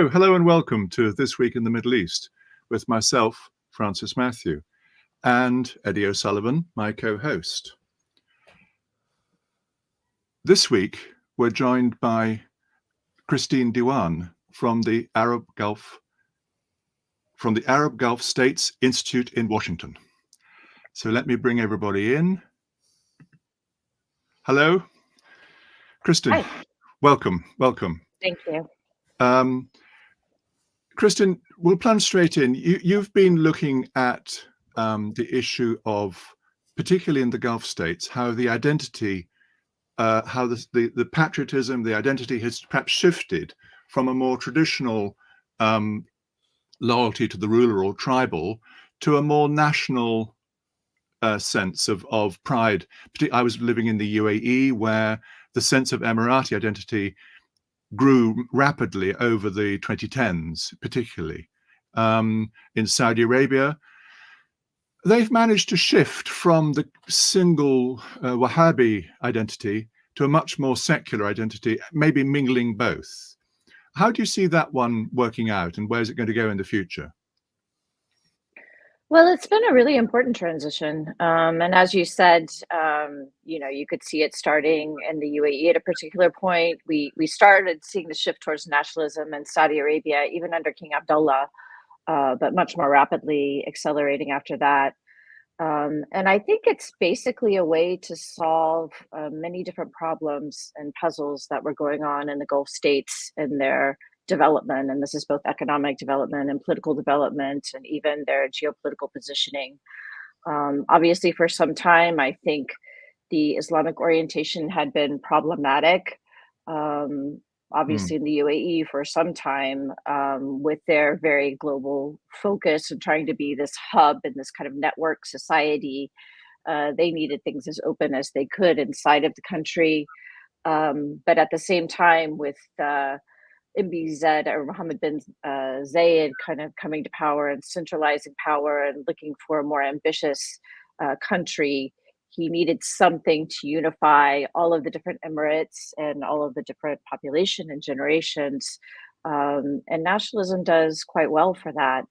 Hello and welcome to This Week in the Middle East with myself, Francis Matthew, and Eddie O'Sullivan, my co-host. This week, we're joined by Kristin Diwan from the Arab Gulf States Institute in Washington. So let me bring everybody in. Hello, Kristin. Hi. Welcome. Thank you. Kristin, we'll plunge straight in. You've been looking at the issue of, particularly in the Gulf states, how the identity, how the patriotism, the identity has perhaps shifted from a more traditional loyalty to the ruler or tribal to a more national sense of pride. I was living in the UAE, where the sense of Emirati identity grew rapidly over the 2010s, particularly. In Saudi Arabia, they've managed to shift from the single Wahhabi identity to a much more secular identity, maybe mingling both. How do you see that one working out, and where is it going to go in the future? Well, it's been a really important transition. And as you said, you could see it starting in the UAE at a particular point. We started seeing the shift towards nationalism in Saudi Arabia, even under King Abdullah, but much more rapidly accelerating after that. And I think it's basically a way to solve many different problems and puzzles that were going on in the Gulf states and their development. And this is both economic development and political development, and even their geopolitical positioning. Obviously, for some time, I think the Islamic orientation had been problematic. Obviously, in the UAE for some time, with their very global focus and trying to be this hub and this kind of network society, they needed things as open as they could inside of the country. But at the same time, with MBZ or Mohammed bin Zayed kind of coming to power and centralizing power and looking for a more ambitious country, he needed something to unify all of the different emirates and all of the different population and generations. And nationalism does quite well for that.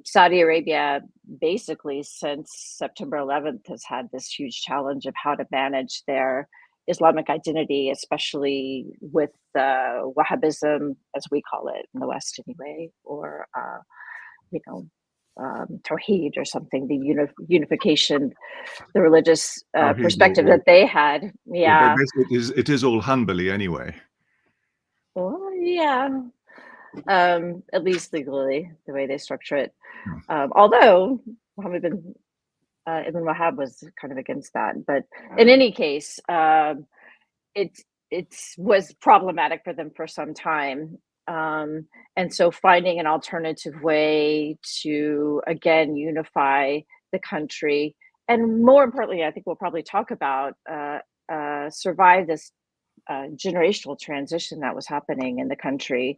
Saudi Arabia, basically since September 11th, has had this huge challenge of how to manage their Islamic identity, especially with Wahhabism, as we call it in the West anyway, or, Tawheed or something, the unification, the religious perspective that they had. Yeah. It is all Hanbali anyway. Well, yeah. At least legally, the way they structure it. Although Muhammad bin Ibn Wahhab was kind of against that, but in any case, it was problematic for them for some time, and so finding an alternative way to again unify the country, and more importantly, I think we'll probably talk about survive this generational transition that was happening in the country.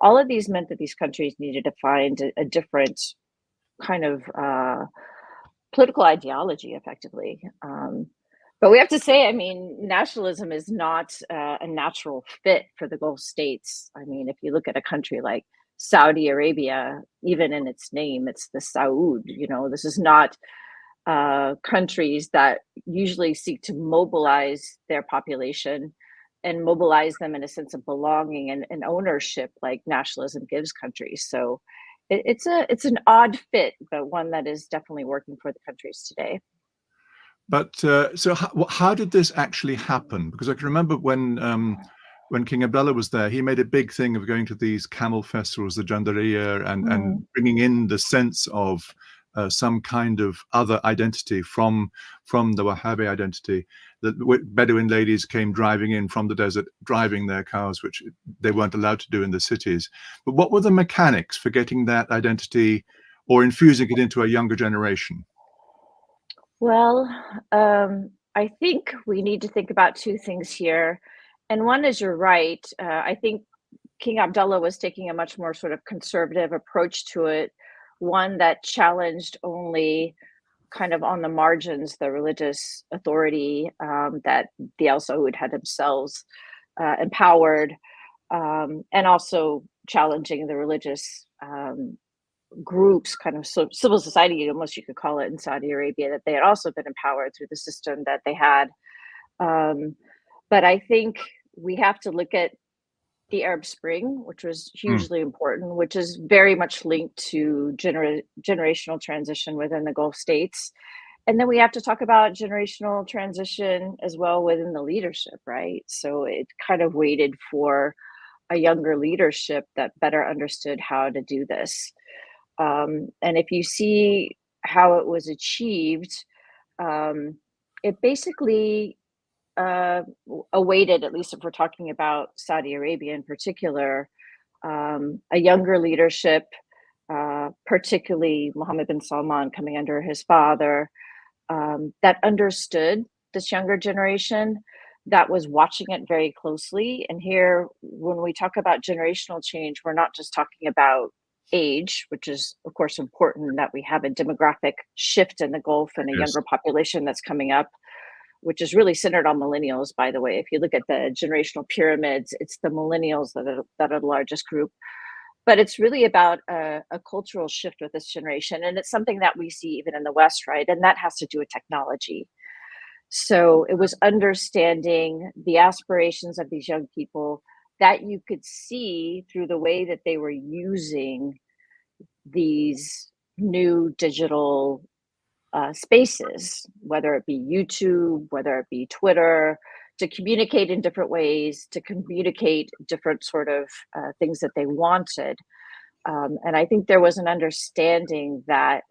All of these meant that these countries needed to find a different kind of political ideology, effectively. But we have to say, I mean, nationalism is not a natural fit for the Gulf states. I mean, if you look at a country like Saudi Arabia, even in its name, it's the Saud. This is not countries that usually seek to mobilize their population and mobilize them in a sense of belonging and ownership like nationalism gives countries. So it's an odd fit, but one that is definitely working for the countries today. But so how did this actually happen? Because I can remember when King Abdullah was there, he made a big thing of going to these camel festivals, the Jandaria, and bringing in the sense of some kind of other identity from the Wahhabi identity. The Bedouin ladies came driving in from the desert, driving their cars, which they weren't allowed to do in the cities. But what were the mechanics for getting that identity or infusing it into a younger generation? Well, I think we need to think about two things here. And one is, you're right. I think King Abdullah was taking a much more sort of conservative approach to it, one that challenged only kind of on the margins the religious authority that the Al Saud had themselves empowered, and also challenging the religious groups, kind of civil society, almost you could call it, in Saudi Arabia, that they had also been empowered through the system that they had. But I think we have to look at the Arab Spring, which was hugely important, which is very much linked to generational transition within the Gulf states. And then we have to talk about generational transition as well within the leadership, right? So it kind of waited for a younger leadership that better understood how to do this. And if you see how it was achieved, it basically awaited, at least if we're talking about Saudi Arabia in particular, a younger leadership, particularly Mohammed bin Salman coming under his father, that understood this younger generation, that was watching it very closely. And here, when we talk about generational change, we're not just talking about age, which is, of course, important, that we have a demographic shift in the Gulf and a younger population that's coming up, which is really centered on millennials, by the way. If you look at the generational pyramids, it's the millennials that are the largest group. But it's really about a cultural shift with this generation. And it's something that we see even in the West, right? And that has to do with technology. So it was understanding the aspirations of these young people that you could see through the way that they were using these new digital spaces, whether it be YouTube, whether it be Twitter, to communicate in different ways, to communicate different sort of things that they wanted. And I think there was an understanding that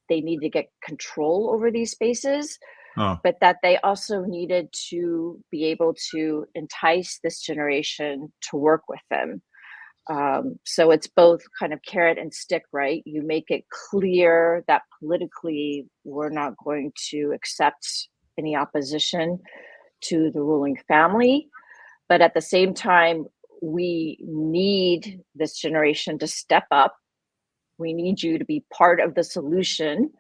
they need to get control over these spaces, but that they also needed to be able to entice this generation to work with them. So it's both kind of carrot and stick, right? You make it clear that politically we're not going to accept any opposition to the ruling family, but at the same time, we need this generation to step up. We need you to be part of the solution,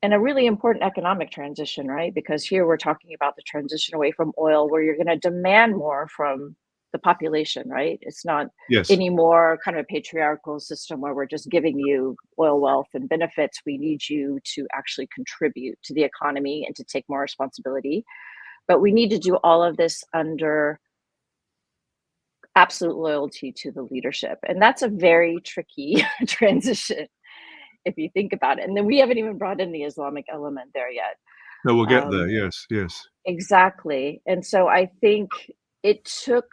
and a really important economic transition, right? Because here we're talking about the transition away from oil, where you're going to demand more from the population, right? It's not anymore kind of a patriarchal system where we're just giving you oil wealth and benefits. We need you to actually contribute to the economy and to take more responsibility. But we need to do all of this under absolute loyalty to the leadership. And that's a very tricky transition, if you think about it. And then we haven't even brought in the Islamic element there yet. No, we'll get there. Yes. Exactly. And so I think it took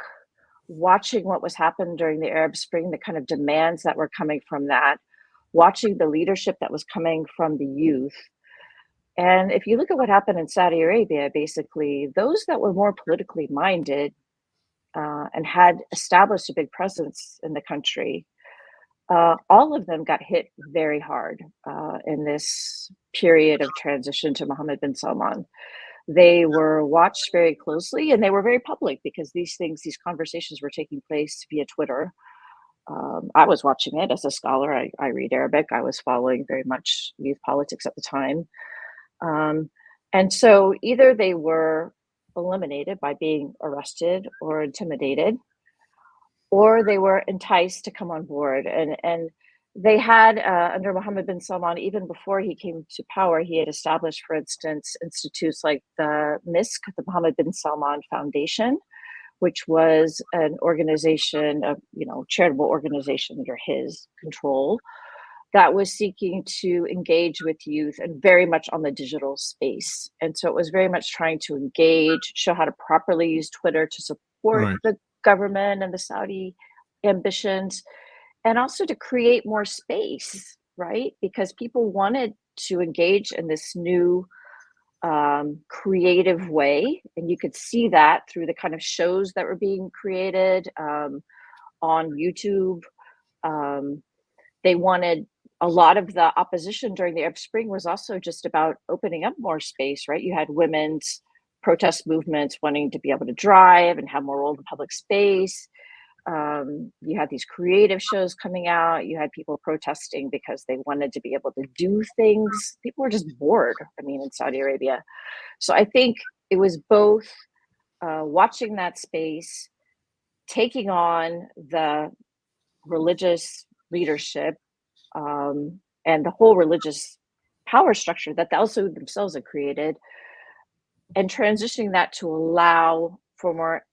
watching what was happening during the Arab Spring, the kind of demands that were coming from that, watching the leadership that was coming from the youth. And if you look at what happened in Saudi Arabia, basically, those that were more politically minded and had established a big presence in the country, all of them got hit very hard in this period of transition to Mohammed bin Salman. They were watched very closely, and they were very public because these conversations were taking place via Twitter. I was watching it as a scholar. I read Arabic. I was following very much youth politics at the time. And so either they were eliminated by being arrested or intimidated, or they were enticed to come on board. And they had, under Mohammed bin Salman, even before he came to power, he had established, for instance, institutes like the MISC, the Mohammed bin Salman Foundation, which was an organization, charitable organization under his control, that was seeking to engage with youth and very much on the digital space. And so it was very much trying to engage, show how to properly use Twitter to support the government and the Saudi ambitions, and also to create more space, right? Because people wanted to engage in this new creative way. And you could see that through the kind of shows that were being created on YouTube. They wanted, a lot of the opposition during the Arab Spring was also just about opening up more space, right? You had women's protest movements wanting to be able to drive and have more role in public space. You had these creative shows coming out. You had people protesting because they wanted to be able to do things. People were just bored, in Saudi Arabia. So I think it was both watching that space, taking on the religious leadership and the whole religious power structure that they also themselves had created, and transitioning that to allow for more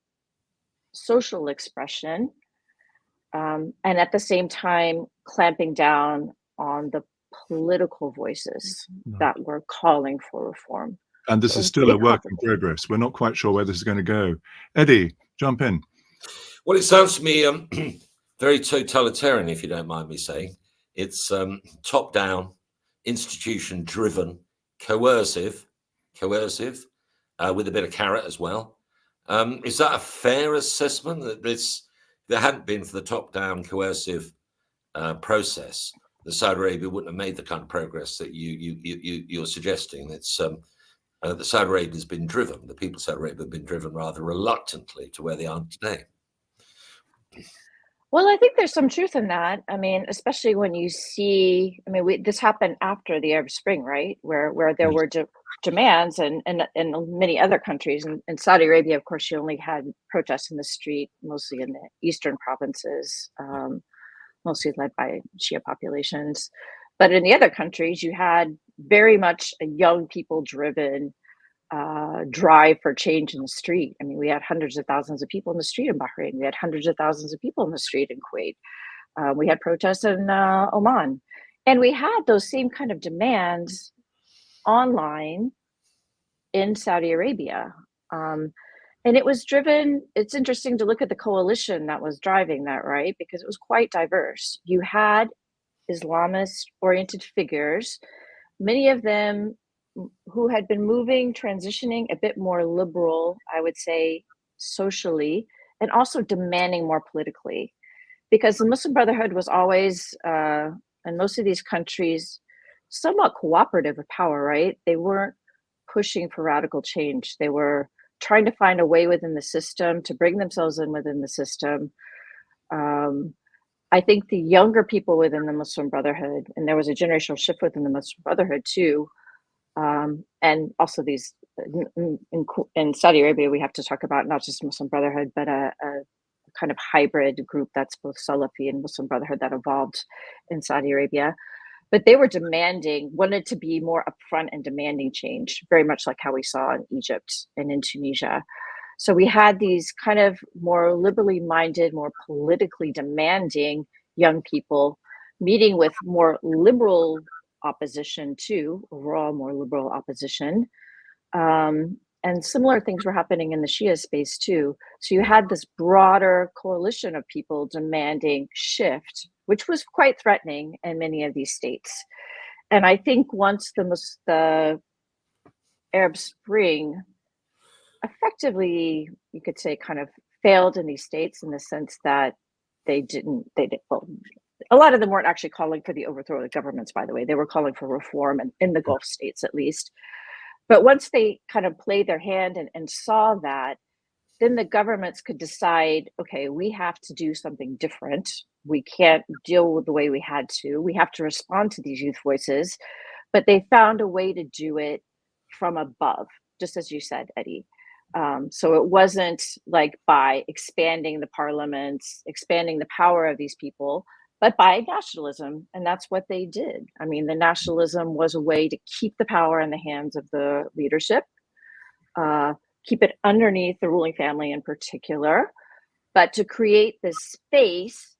social expression, and at the same time clamping down on the political voices that were calling for reform. And this So is it's still pretty a work in complicated. progress. We're not quite sure where this is going to go. Eddie, jump in. Well, it sounds to me very totalitarian, if you don't mind me saying. It's top-down, institution-driven, coercive, with a bit of carrot as well. Is that a fair assessment? That this, if there hadn't been for the top-down coercive process, that Saudi Arabia wouldn't have made the kind of progress that you're suggesting. It's that Saudi Arabia has been driven. The people of Saudi Arabia have been driven rather reluctantly to where they are today. Well, I think there's some truth in that. I mean, especially when you see, I mean, this happened after the Arab Spring, right? Where there were demands, and many other countries. In Saudi Arabia, of course, you only had protests in the street, mostly in the eastern provinces, mostly led by Shia populations. But in the other countries, you had very much a young people-driven drive for change in the street. I mean, we had hundreds of thousands of people in the street in Bahrain. We had hundreds of thousands of people in the street in Kuwait. We had protests in Oman. And we had those same kind of demands online in Saudi Arabia. And it was driven, it's interesting to look at the coalition that was driving that, right? Because it was quite diverse. You had Islamist-oriented figures, many of them who had been transitioning a bit more liberal, I would say, socially, and also demanding more politically. Because the Muslim Brotherhood was always, in most of these countries, somewhat cooperative with power, right? They weren't pushing for radical change. They were trying to find a way within the system to bring themselves in within the system. I think the younger people within the Muslim Brotherhood, and there was a generational shift within the Muslim Brotherhood too, and also these in Saudi Arabia, we have to talk about not just Muslim Brotherhood, but a kind of hybrid group that's both Salafi and Muslim Brotherhood that evolved in Saudi Arabia. But they were wanted to be more upfront and demanding change, very much like how we saw in Egypt and in Tunisia. So we had these kind of more liberally minded, more politically demanding young people meeting with more liberal opposition too, overall more liberal opposition. And similar things were happening in the Shia space too. So you had this broader coalition of people demanding shift, which was quite threatening in many of these states. And I think once the Arab Spring effectively, you could say, kind of failed in these states in the sense that well, a lot of them weren't actually calling for the overthrow of the governments, by the way. They were calling for reform, and in the Gulf states at least. But once they kind of played their hand and saw that, then the governments could decide, okay, we have to do something different. We can't deal with the way we had to. We have to respond to these youth voices. But they found a way to do it from above, just as you said, Eddie. So it wasn't like by expanding the parliaments, expanding the power of these people, but by nationalism. And that's what they did. I mean, the nationalism was a way to keep the power in the hands of the leadership, keep it underneath the ruling family in particular, but to create this space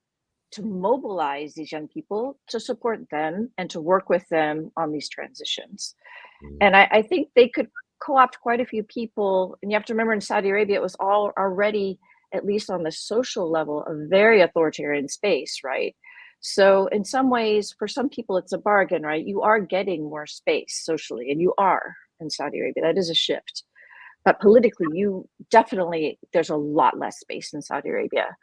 to mobilize these young people, to support them and to work with them on these transitions. And I think they could co-opt quite a few people. And you have to remember, in Saudi Arabia, it was all already, at least on the social level, a very authoritarian space, right? So in some ways, for some people, it's a bargain, right? You are getting more space socially, and you are in Saudi Arabia. That is a shift. But politically, there's a lot less space in Saudi Arabia.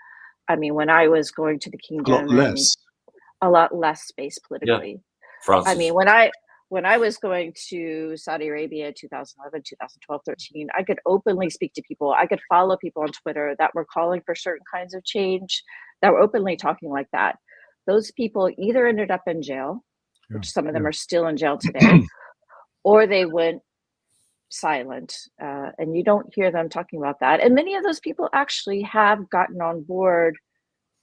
I mean, when I was going to the kingdom, a lot less space politically. Yeah. Francis. I mean, when I was going to Saudi Arabia 2011, 2012, 13, I could openly speak to people. I could follow people on Twitter that were calling for certain kinds of change, that were openly talking like that. Those people either ended up in jail, which some of them are still in jail today, or they went silent. And you don't hear them talking about that. And many of those people actually have gotten on board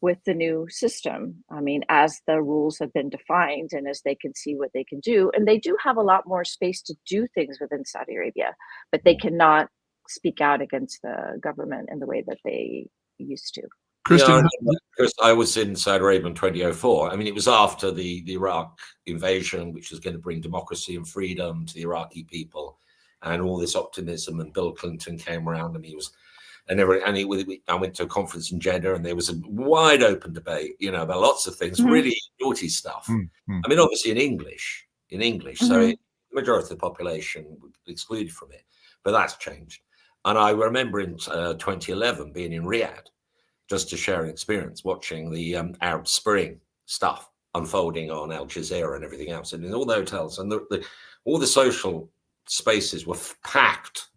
with the new system. I mean, as the rules have been defined and as they can see what they can do, and they do have a lot more space to do things within Saudi Arabia, but they cannot speak out against the government in the way that they used to. Yeah, I Kristin, remember, because I was in Saudi Arabia in 2004. I mean, it was after the Iraq invasion, which was going to bring democracy and freedom to the Iraqi people, and all this optimism. And Bill Clinton came around, and I went to a conference in Jeddah, and there was a wide open debate, about lots of things, really naughty stuff. I mean, obviously in English, so the majority of the population was excluded from it, but that's changed. And I remember in 2011 being in Riyadh, just to share an experience, watching the Arab Spring stuff unfolding on Al Jazeera and everything else, and in all the hotels, and all the social spaces were packed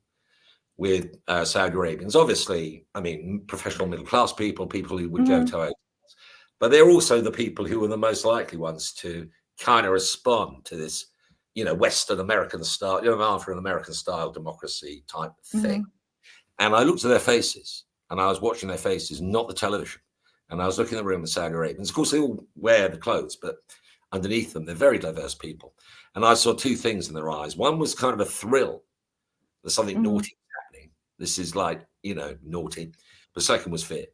with Saudi Arabians. Obviously, I mean, professional middle class people who would go to hotels, but they're also the people who were the most likely ones to kind of respond to this, Western American style, African American style democracy type thing. And I looked at their faces. And I was watching their faces, not the television. And I was looking at the room with Saudi Arabians. Of course, they all wear the clothes, but underneath them, they're very diverse people. And I saw two things in their eyes. One was kind of a thrill that something naughty was happening. This is like, naughty. The second was fear.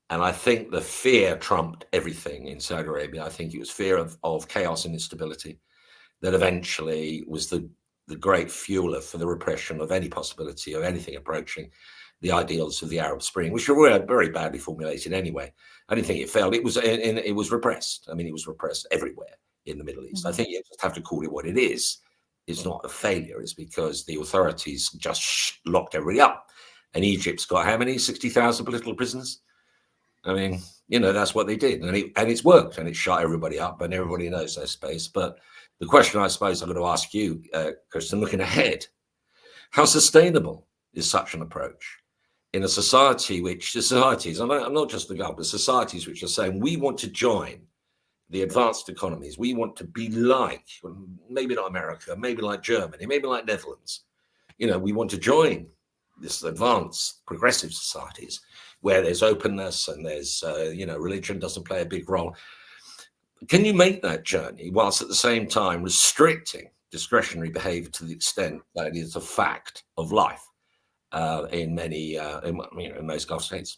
And I think the fear trumped everything in Saudi Arabia. I think it was fear of chaos and instability that eventually was the great fueler for the repression of any possibility of anything approaching the ideals of the Arab Spring, which were very badly formulated anyway. I didn't think it failed. It was repressed. I mean, it was repressed everywhere in the Middle East. I think you just have to call it what it is. It's not a failure. It's because the authorities just locked everybody up. And Egypt's got how many? 60,000 political prisoners? I mean, that's what they did. And it's worked, and it shut everybody up, and everybody knows their space. But the question I suppose I'm going to ask you, Kristin, looking ahead, how sustainable is such an approach in a society and not just the government, but societies which are saying we want to join the advanced economies. We want to be like, maybe not America, maybe like Germany, maybe like Netherlands. We want to join this advanced progressive societies where there's openness and there's, religion doesn't play a big role. Can you make that journey whilst at the same time restricting discretionary behavior to the extent that it is a fact of life? In many, in most Gulf states.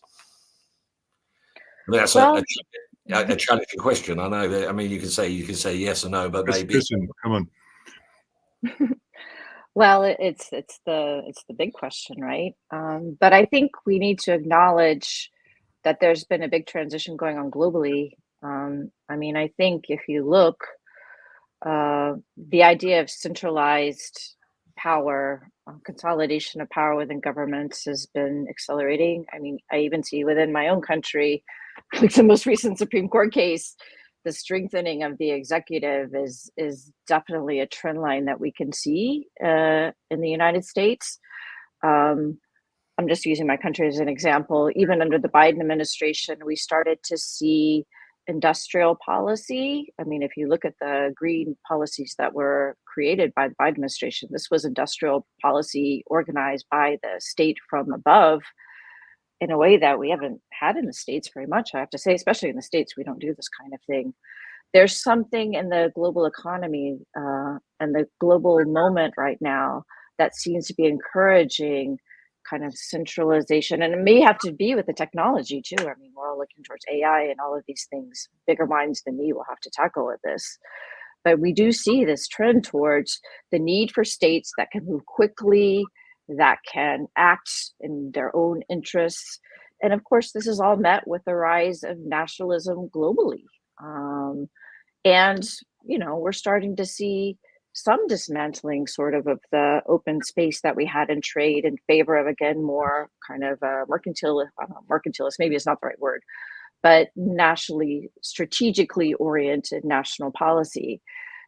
I mean, that's a challenging question. I know that. I mean, you can say yes or no, but maybe. Kristin, come on. Well, it's the big question, right? But I think we need to acknowledge that there's been a big transition going on globally. I mean, I think if you look, the idea of centralized power, consolidation of power within governments has been accelerating. I mean, I even see within my own country, like the most recent Supreme Court case, the strengthening of the executive is definitely a trend line that we can see in the United States. I'm just using my country as an example. Even under the Biden administration, we started to see industrial policy. I mean, if you look at the green policies that were created by the Biden administration, this was industrial policy organized by the state from above in a way that we haven't had in the States very much, I have to say, especially in the States, we don't do this kind of thing. There's something in the global economy and the global moment right now that seems to be encouraging kind of centralization, and it may have to be with the technology too. I mean, we're all looking towards AI and all of these things. Bigger minds than me will have to tackle with this, but we do see this trend towards the need for states that can move quickly, that can act in their own interests, and of course, this is all met with the rise of nationalism globally. And we're starting to see some dismantling sort of the open space that we had in trade in favor of, again, more kind of mercantilist, maybe it's not the right word, but nationally, strategically oriented national policy.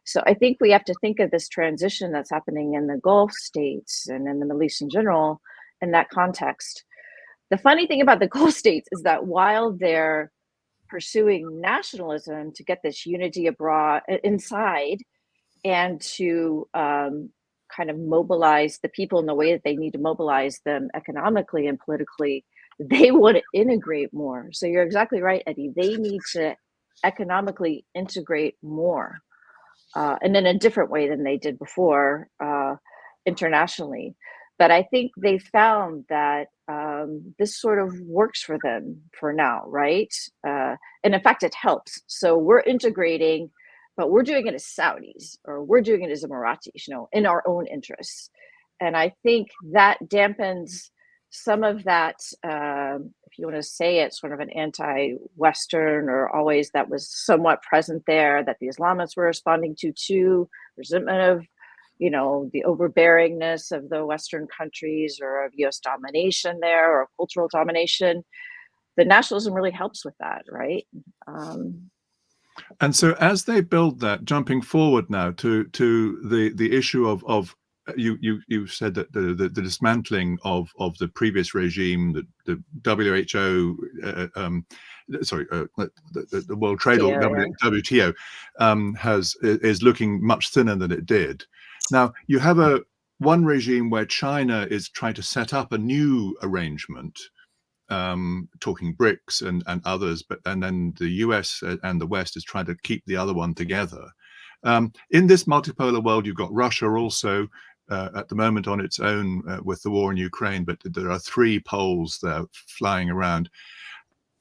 So I think we have to think of this transition that's happening in the Gulf states and in the Middle East in general in that context. The funny thing about the Gulf states is that while they're pursuing nationalism to get this unity abroad inside, and to kind of mobilize the people in the way that they need to mobilize them economically and politically, they want to integrate more. So you're exactly right, Eddie. They need to economically integrate more, and in a different way than they did before, internationally. But I think they found that this sort of works for them for now, right? And in fact, it helps. So we're integrating, but we're doing it as Saudis, or we're doing it as Emiratis, in our own interests. And I think that dampens some of that, if you want to say it, sort of an anti-Western, or always that was somewhat present there, that the Islamists were responding to resentment of, the overbearingness of the Western countries, or of US domination there, or cultural domination. The nationalism really helps with that, right? And so as they build that, jumping forward now to the issue of you said that the dismantling of the previous regime, the WHO, the World Trade Organization, WTO, is looking much thinner than it did. Now you have one regime where China is trying to set up a new arrangement, talking BRICS and others, and then the US and the West is trying to keep the other one together. In this multipolar world, you've got Russia also at the moment on its own with the war in Ukraine, but there are 3 poles there flying around.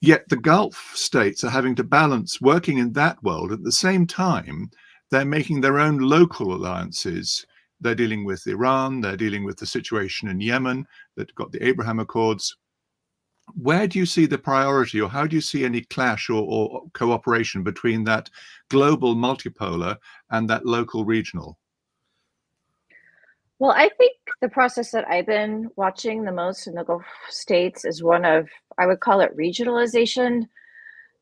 Yet the Gulf states are having to balance working in that world. At the same time, they're making their own local alliances. They're dealing with Iran, they're dealing with the situation in Yemen that got the Abraham Accords. Where do you see the priority, or how do you see any clash or cooperation between that global multipolar and that local regional? Well, I think the process that I've been watching the most in the Gulf states is one of, I would call it regionalization.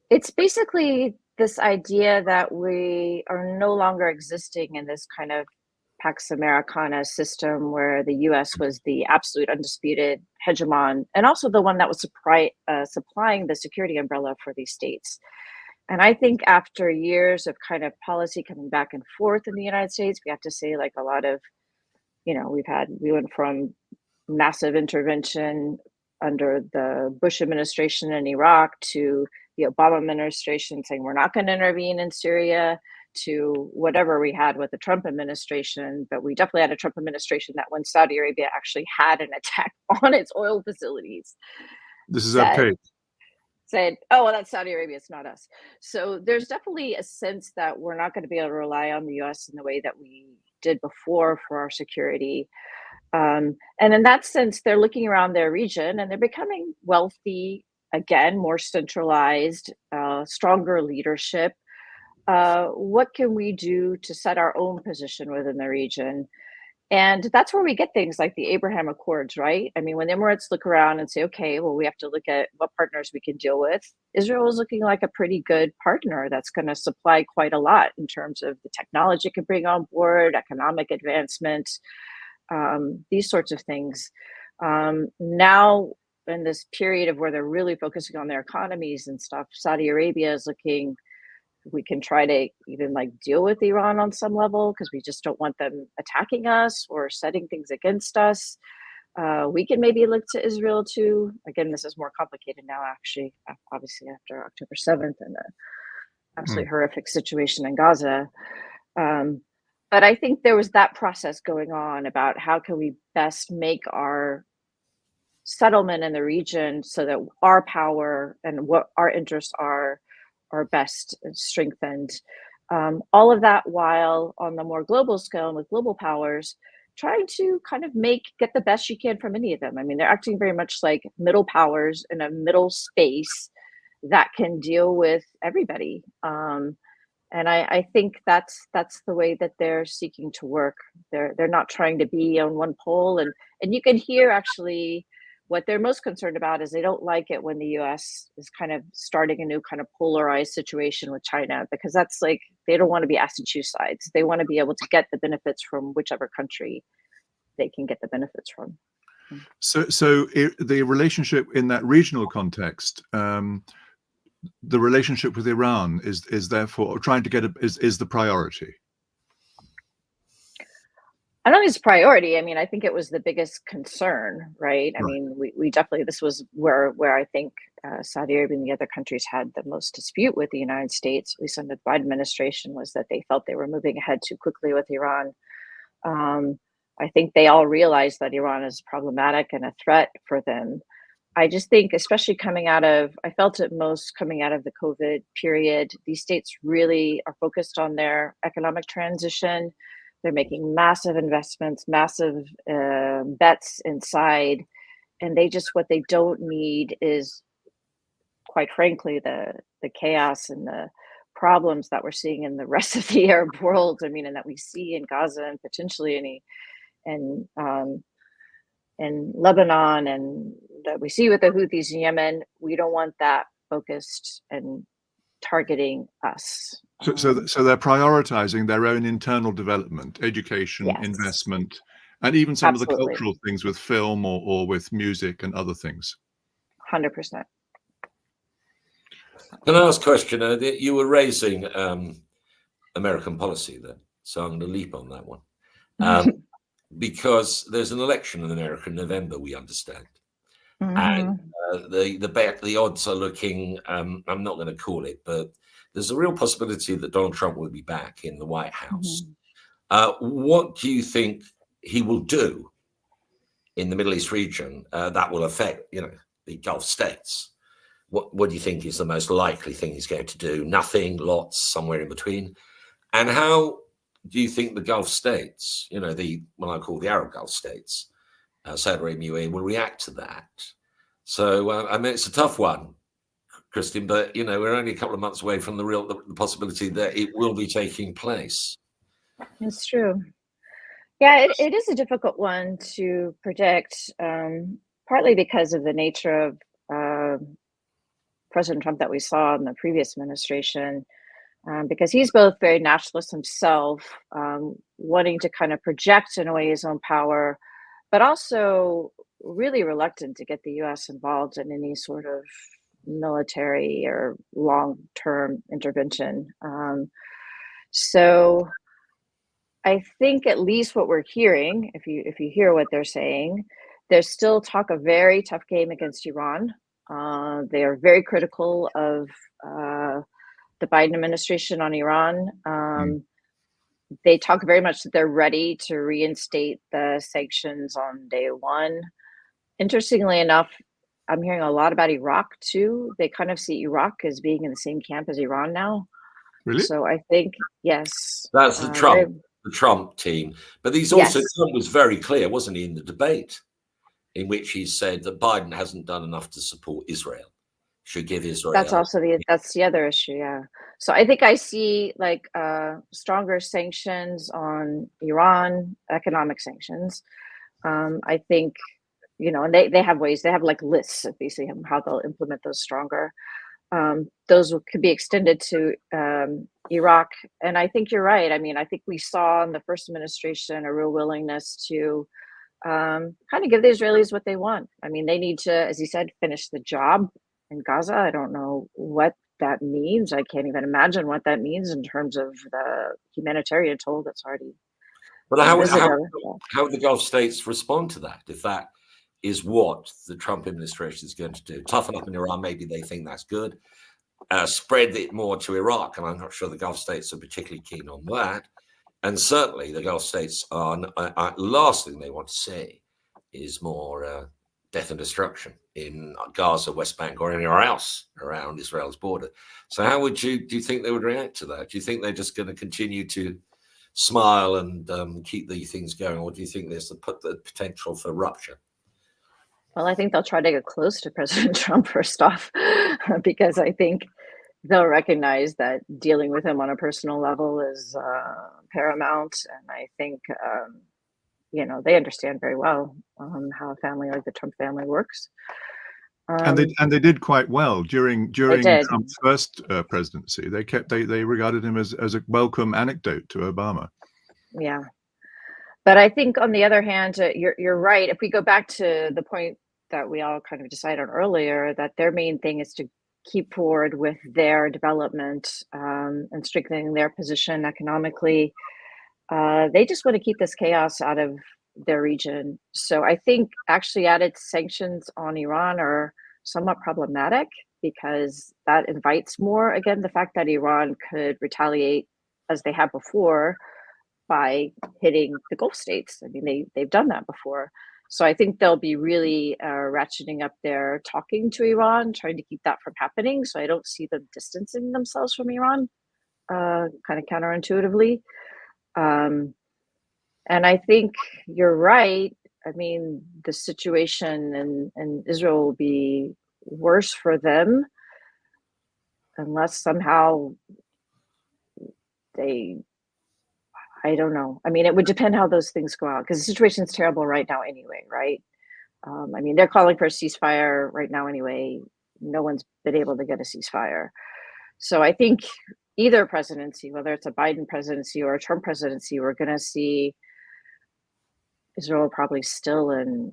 It's basically this idea that we are no longer existing in this kind of Pax Americana system where the US was the absolute undisputed hegemon, and also the one that was supplying the security umbrella for these states. And I think after years of kind of policy coming back and forth in the United States, we have to say, like, a lot of, we went from massive intervention under the Bush administration in Iraq to the Obama administration saying we're not going to intervene in Syria, to whatever we had with the Trump administration. But we definitely had a Trump administration that, when Saudi Arabia actually had an attack on its oil facilities, this is okay, said, oh, well, that's Saudi Arabia, it's not us. So there's definitely a sense that we're not going to be able to rely on the US in the way that we did before for our security. And in that sense, they're looking around their region and they're becoming wealthy, again, more centralized, stronger leadership. What can we do to set our own position within the region? And that's where we get things like the Abraham Accords, right? I mean, when the Emirates look around and say, okay, well, we have to look at what partners we can deal with, Israel is looking like a pretty good partner that's going to supply quite a lot in terms of the technology it can bring on board, economic advancement, these sorts of things. Now, in this period of where they're really focusing on their economies and stuff, Saudi Arabia is looking, we can try to even deal with Iran on some level because we just don't want them attacking us or setting things against us. We can maybe look to Israel too. Again, this is more complicated now, actually, obviously after October 7th and the absolutely horrific situation in Gaza. But I think there was that process going on about how can we best make our settlement in the region so that our power and what our interests are best strengthened. All of that while on the more global scale and with global powers, trying to kind of get the best you can from any of them. I mean, they're acting very much like middle powers in a middle space that can deal with everybody. And I think that's the way that they're seeking to work. They're not trying to be on one pole, and you can hear actually what they're most concerned about is they don't like it when the US is kind of starting a new kind of polarized situation with China, because that's they don't want to be asked to choose sides. They want to be able to get the benefits from whichever country they can get the benefits from. So the relationship in that regional context, the relationship with Iran is therefore trying to get is the priority. I don't think it's a priority. I mean, I think it was the biggest concern, right? I Right. mean, we definitely, this was where I think Saudi Arabia and the other countries had the most dispute with the United States, at least under the Biden administration, was that they felt they were moving ahead too quickly with Iran. I think they all realized that Iran is problematic and a threat for them. I just think, especially I felt it most coming out of the COVID period, these states really are focused on their economic transition. They're making massive investments, massive bets inside, and what they don't need is, quite frankly, the chaos and the problems that we're seeing in the rest of the Arab world. I mean, and that we see in Gaza and potentially in Lebanon, and that we see with the Houthis in Yemen. We don't want that focused and targeting us. So they're prioritizing their own internal development, education, Yes, investment, and even some of the absolutely, cultural things with film or with music and other things. 100%. Can I ask a question? You were raising American policy there, so I'm going to leap on that one. Because there's an election in America in November, we understand. And the odds are looking, I'm not going to call it, but there's a real possibility that Donald Trump will be back in the White House. What do you think he will do in the Middle East region that will affect, the Gulf states? What do you think is the most likely thing he's going to do? Nothing, lots, somewhere in between? And how do you think the Gulf states, what I call the Arab Gulf states, Saudi Arabia, UAE, will react to that? So, I mean, it's a tough one, Kristin, but, we're only a couple of months away from the possibility that it will be taking place. It's true. Yeah, it is a difficult one to predict, partly because of the nature of President Trump that we saw in the previous administration, because he's both very nationalist himself, wanting to kind of project in a way his own power, but also really reluctant to get the U.S. involved in any sort of military or long-term intervention. So I think at least what we're hearing, if you hear what they're saying, there's still talk of very tough game against Iran. They are very critical of the Biden administration on Iran. They talk very much that they're ready to reinstate the sanctions on day one. Interestingly enough, I'm hearing a lot about Iraq too. They kind of see Iraq as being in the same camp as Iran now. Really? So I think, yes. That's the Trump team. But Trump was very clear, wasn't he, in the debate, in which he said that Biden hasn't done enough to support Israel. Should give Israel. That's the other issue, yeah. So I think I see stronger sanctions on Iran, economic sanctions. I think, and they have ways, they have lists of basically how they'll implement those stronger. Those could be extended to Iraq. And I think you're right. I mean, I think we saw in the first administration a real willingness to kind of give the Israelis what they want. I mean, they need to, as he said, finish the job in Gaza. I don't know what that means. I can't even imagine what that means in terms of the humanitarian toll that's already. But how would the Gulf states respond to that if that is what the Trump administration is going to do? Toughen up in Iran, maybe they think that's good. Spread it more to Iraq, and I'm not sure the Gulf states are particularly keen on that. And certainly the Gulf states are last thing they want to see is more death and destruction in Gaza, West Bank, or anywhere else around Israel's border. So how do you think they would react to that? Do you think they're just going to continue to smile and keep the things going, or do you think there's the potential for rupture? Well, I think they'll try to get close to President Trump first off, because I think they'll recognize that dealing with him on a personal level is paramount. And I think, they understand very well how a family like the Trump family works. And they did quite well during Trump's first presidency. They regarded him as a welcome anecdote to Obama. Yeah. But I think on the other hand, you're right. If we go back to the point that we all kind of decided on earlier, that their main thing is to keep forward with their development and strengthening their position economically. They just want to keep this chaos out of their region. So I think actually added sanctions on Iran are somewhat problematic because that invites more, again, the fact that Iran could retaliate as they have before by hitting the Gulf states. I mean, they've done that before. So I think they'll be really ratcheting up their talking to Iran, trying to keep that from happening. So I don't see them distancing themselves from Iran, kind of counterintuitively. And I think you're right. I mean, the situation in Israel will be worse for them unless somehow I don't know. I mean, it would depend how those things go out because the situation is terrible right now anyway, right? I mean, they're calling for a ceasefire right now anyway. No one's been able to get a ceasefire. So I think either presidency, whether it's a Biden presidency or a Trump presidency, we're going to see Israel probably still in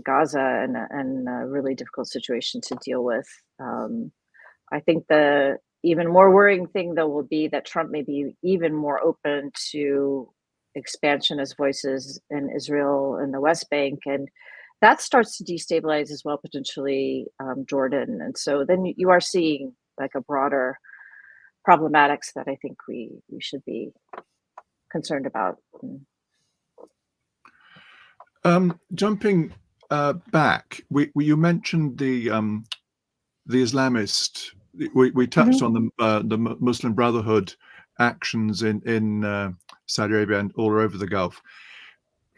Gaza and a really difficult situation to deal with. I think the even more worrying thing, though, will be that Trump may be even more open to expansionist voices in Israel and the West Bank. And that starts to destabilize as well, potentially Jordan. And so then you are seeing like a broader problematics that I think we should be concerned about. Jumping back, you mentioned the Islamist. We touched on the Muslim Brotherhood actions in Saudi Arabia and all over the Gulf.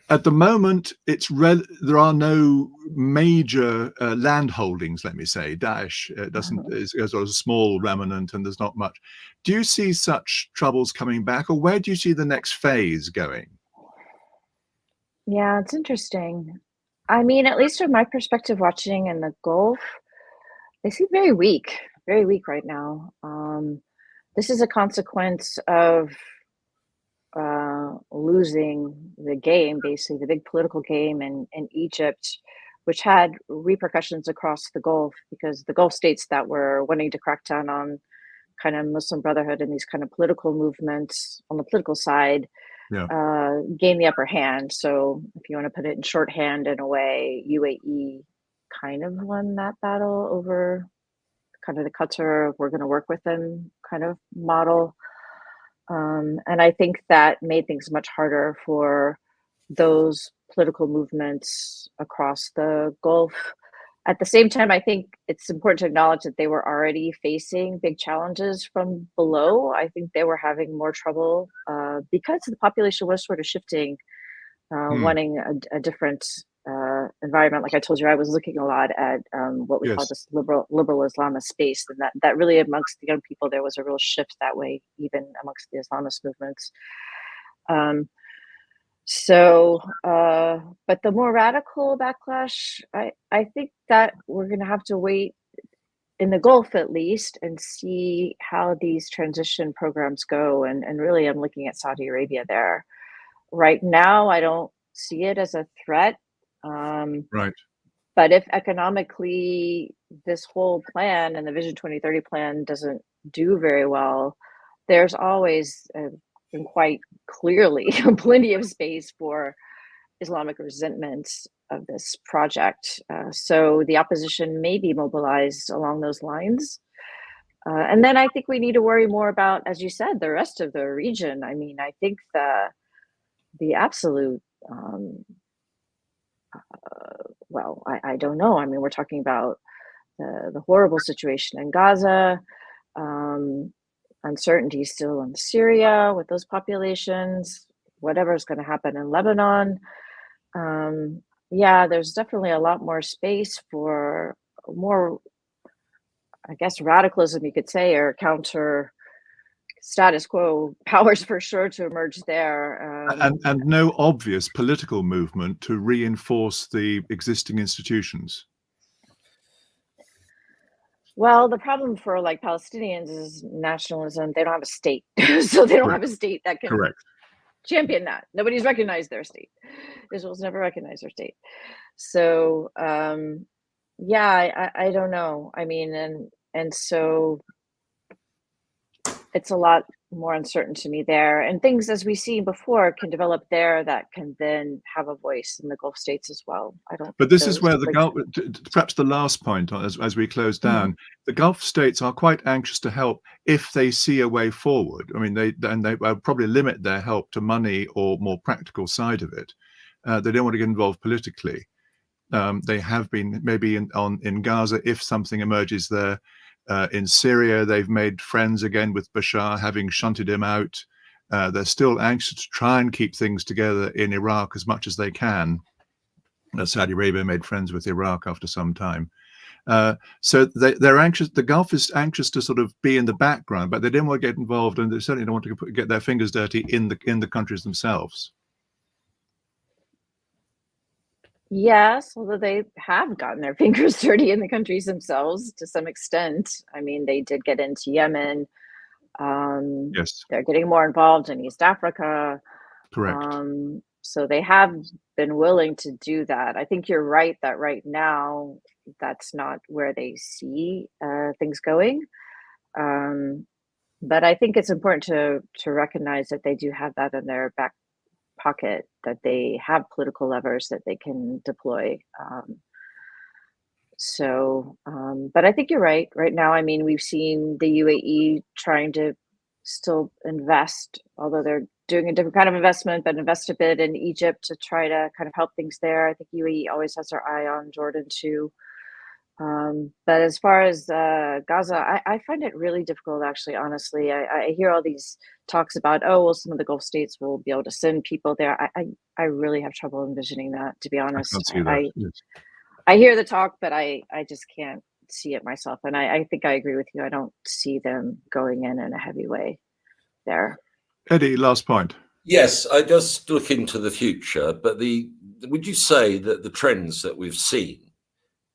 At the moment, there are no major land holdings. Let me say, Daesh is a small remnant, and there's not much. Do you see such troubles coming back, or where do you see the next phase going? Yeah, it's interesting. I mean, at least from my perspective, watching in the Gulf, they seem very weak right now. This is a consequence of losing the game, basically the big political game in Egypt, which had repercussions across the Gulf because the Gulf states that were wanting to crack down on kind of Muslim Brotherhood and these kind of political movements on the political side gained the upper hand. So if you want to put it in shorthand in a way, UAE kind of won that battle over kind of the Qatar, we're going to work with them kind of model. And I think that made things much harder for those political movements across the Gulf. At the same time, I think it's important to acknowledge that they were already facing big challenges from below. I think they were having more trouble because the population was sort of shifting, wanting a different environment. Like I told you, I was looking a lot at what we call this liberal Islamist space, and that really amongst the young people there was a real shift that way, even amongst the Islamist movements. But the more radical backlash, I think that we're going to have to wait in the Gulf at least and see how these transition programs go. And really, I'm looking at Saudi Arabia there. Right now, I don't see it as a threat. Right. But if economically this whole plan and the Vision 2030 plan doesn't do very well, there's always and quite clearly plenty of space for Islamic resentment of this project. So the opposition may be mobilized along those lines. And then I think we need to worry more about, as you said, the rest of the region. I mean, I think the absolute, I don't know. I mean, we're talking about the horrible situation in Gaza, uncertainty still in Syria with those populations, whatever's going to happen in Lebanon. There's definitely a lot more space for more, I guess, radicalism, you could say, or counter status quo powers for sure to emerge there. And no obvious political movement to reinforce the existing institutions. Well, the problem for like Palestinians is nationalism. They don't have a state. So they don't have a state that can champion that. Nobody's recognized their state. Israel's never recognized their state. So, I don't know. I mean, and so it's a lot more uncertain to me there. And things, as we've seen before, can develop there that can then have a voice in the Gulf states as well. I don't. But this is where the like, Gulf, perhaps the last point as we close down, the Gulf states are quite anxious to help if they see a way forward. I mean, they will probably limit their help to money or more practical side of it. They don't want to get involved politically. They have been maybe in Gaza if something emerges there. In Syria, they've made friends again with Bashar, having shunted him out. They're still anxious to try and keep things together in Iraq as much as they can. Saudi Arabia made friends with Iraq after some time. So they're anxious. The Gulf is anxious to sort of be in the background, but they don't want to get involved, and they certainly don't want to get their fingers dirty in the countries themselves. Yes, although they have gotten their fingers dirty in the countries themselves to some extent. I mean, they did get into Yemen. Yes, They're getting more involved in East Africa. correct. So they have been willing to do that. I think you're right that right now that's not where they see things going. But I think it's important to recognize that they do have that in their back pocket, that they have political levers that they can deploy. But I think you're right. Right now, I mean, we've seen the UAE trying to still invest, although they're doing a different kind of investment, but invest a bit in Egypt to try to kind of help things there. I think UAE always has their eye on Jordan too. But as far as Gaza, I find it really difficult, actually, honestly. I hear all these talks about, oh, well, some of the Gulf states will be able to send people there. I really have trouble envisioning that, to be honest. I can't see that. Yes. I hear the talk, but I just can't see it myself. And I think I agree with you. I don't see them going in a heavy way there. Eddie, last point. Yes, I just look into the future, but would you say that the trends that we've seen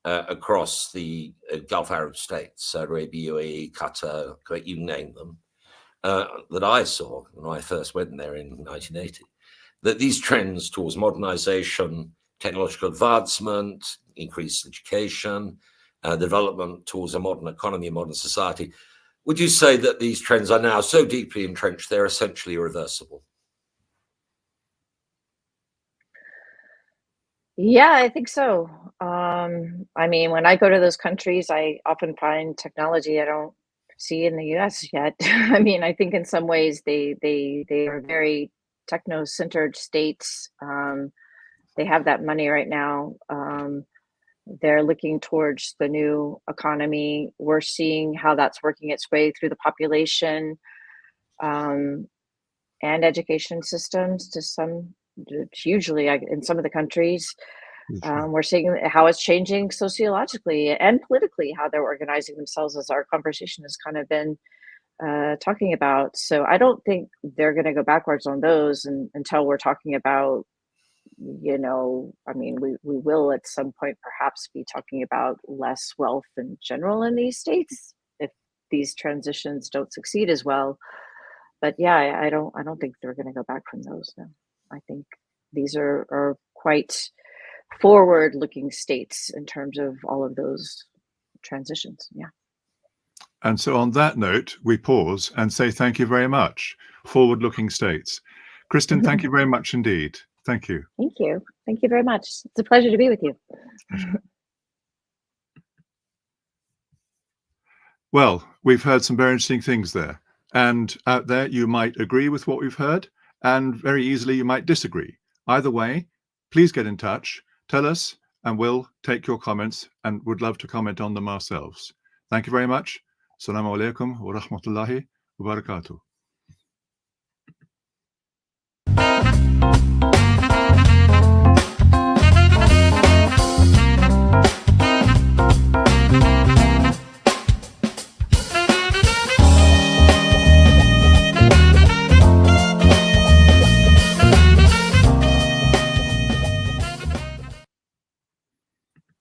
across the Gulf Arab states, Saudi Arabia, UAE, Qatar, you name them, that I saw when I first went there in 1980, that these trends towards modernization, technological advancement, increased education, development towards a modern economy, a modern society, would you say that these trends are now so deeply entrenched, they're essentially irreversible? Yeah, I think so. I mean, when I go to those countries, I often find technology I don't see in the US yet. I mean, I think in some ways they are very techno-centered states. They have that money right now. They're looking towards the new economy. We're seeing how that's working its way through the population and education systems to some, hugely in some of the countries. We're seeing how it's changing sociologically and politically, how they're organizing themselves, as our conversation has kind of been talking about. So I don't think they're going to go backwards on those until we're talking about, I mean, we will at some point perhaps be talking about less wealth in general in these states if these transitions don't succeed as well. But yeah, I don't think they're going to go back from those. No. I think these are quite forward-looking states in terms of all of those transitions. Yeah. And so on that note, we pause and say thank you very much. Forward-looking states. Kristin, thank you very much indeed. Thank you. Thank you. Thank you very much. It's a pleasure to be with you. Well, we've heard some very interesting things there. And out there, you might agree with what we've heard, and very easily you might disagree. Either way, please get in touch, tell us, and we'll take your comments and would love to comment on them ourselves. Thank you very much. Assalamu alaikum wa rahmatullahi wa barakatuh.